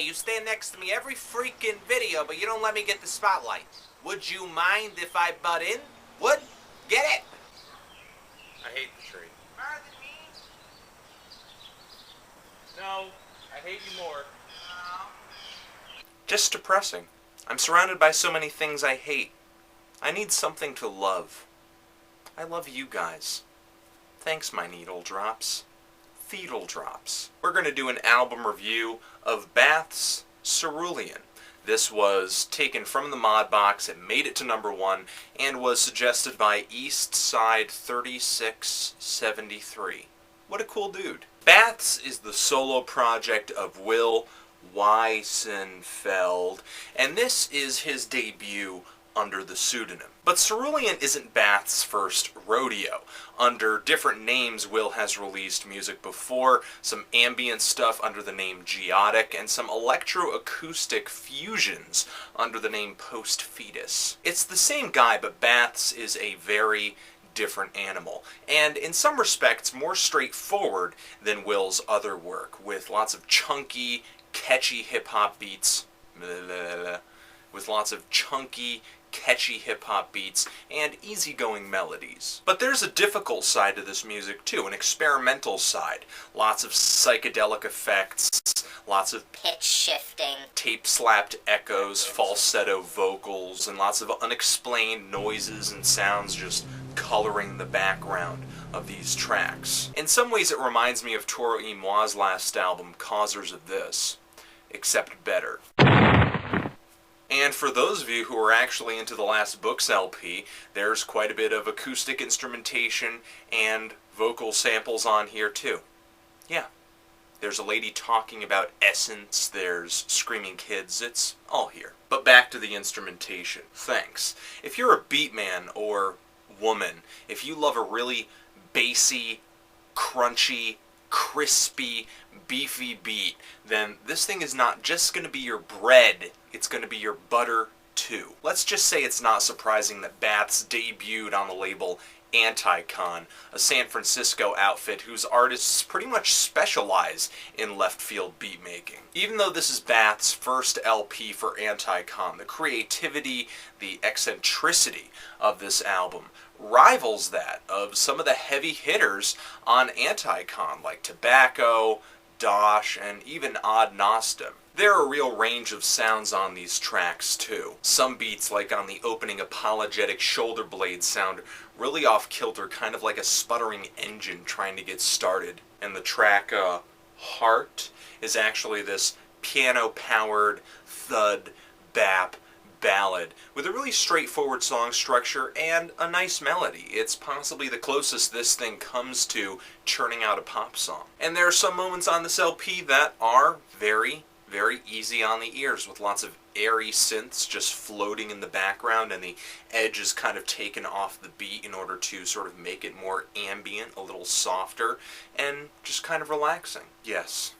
you stand next to me every freaking video, but you don't let me get the spotlight. Would you mind if I butt in? Would? Get it? I hate the tree. More than me? No, I hate you more. No. Just depressing. I'm surrounded by so many things I hate. I need something to love. I love you guys. Thanks, my needle drops. Fetal drops. We're going to do an album review of Bath's Cerulean. This was taken from the mod box, it made it to #1, and was suggested by Eastside3673. What a cool dude. Bath's is the solo project of Will Weissenfeld, and this is his debut under the pseudonym. But Cerulean isn't Bath's first rodeo. Under different names, Will has released music before, some ambient stuff under the name Geotic, and some electroacoustic fusions under the name Post Fetus. It's the same guy, but Bath's is a very different animal, and in some respects more straightforward than Will's other work, with lots of chunky, catchy hip-hop beats, and easygoing melodies. But there's a difficult side to this music too, an experimental side. Lots of psychedelic effects, lots of pitch shifting, tape-slapped echoes, falsetto vocals, and lots of unexplained noises and sounds just coloring the background of these tracks. In some ways it reminds me of Toro y Moi's last album, Causers of This, except better. And for those of you who are actually into the Last Books LP, there's quite a bit of acoustic instrumentation and vocal samples on here too. Yeah. There's a lady talking about essence, there's screaming kids, it's all here. But back to the instrumentation. Thanks. If you're a beat man or woman, if you love a really bassy, crunchy, crispy, beefy beat, then this thing is not just going to be your bread, it's going to be your butter too. Let's just say it's not surprising that Bath's debuted on the label Anticon, a San Francisco outfit whose artists pretty much specialize in left-field beat making. Even though this is Bath's first LP for Anticon, the creativity, the eccentricity of this album rivals that of some of the heavy hitters on Anticon, like Tobacco, Dosh, and even Ad Nostem. There are a real range of sounds on these tracks too. Some beats, like on the opening apologetic shoulder blade, sound really off-kilter, kind of like a sputtering engine trying to get started. And the track Heart is actually this piano-powered thud bap ballad with a really straightforward song structure and a nice melody. It's possibly the closest this thing comes to churning out a pop song. And there are some moments on this LP that are very easy on the ears, with lots of airy synths just floating in the background, and the edge is kind of taken off the beat in order to sort of make it more ambient, a little softer, and just kind of relaxing. Yes,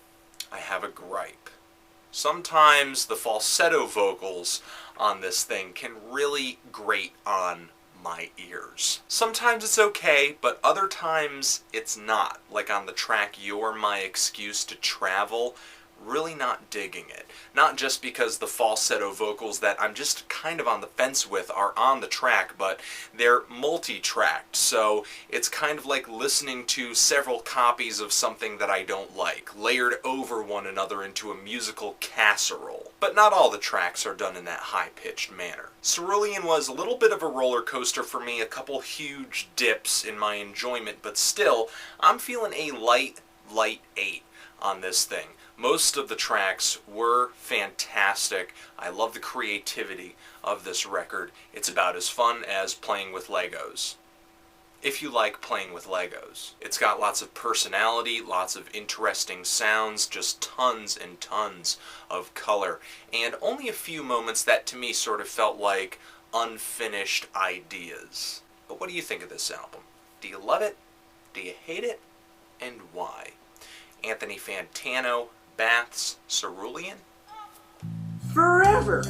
I have a gripe. Sometimes the falsetto vocals on this thing can really grate on my ears. Sometimes it's okay, but other times it's not. Like on the track You're My Excuse to Travel, really not digging it. Not just because the falsetto vocals that I'm just kind of on the fence with are on the track, but they're multi-tracked, so it's kind of like listening to several copies of something that I don't like, layered over one another into a musical casserole. But not all the tracks are done in that high-pitched manner. Cerulean was a little bit of a roller coaster for me, a couple huge dips in my enjoyment, but still, I'm feeling a light 8 on this thing. Most of the tracks were fantastic. I love the creativity of this record. It's about as fun as playing with Legos. If you like playing with Legos. It's got lots of personality, lots of interesting sounds, just tons and tons of color, and only a few moments that to me sort of felt like unfinished ideas. But what do you think of this album? Do you love it? Do you hate it? And why? Anthony Fantano, Bath's Cerulean. Forever.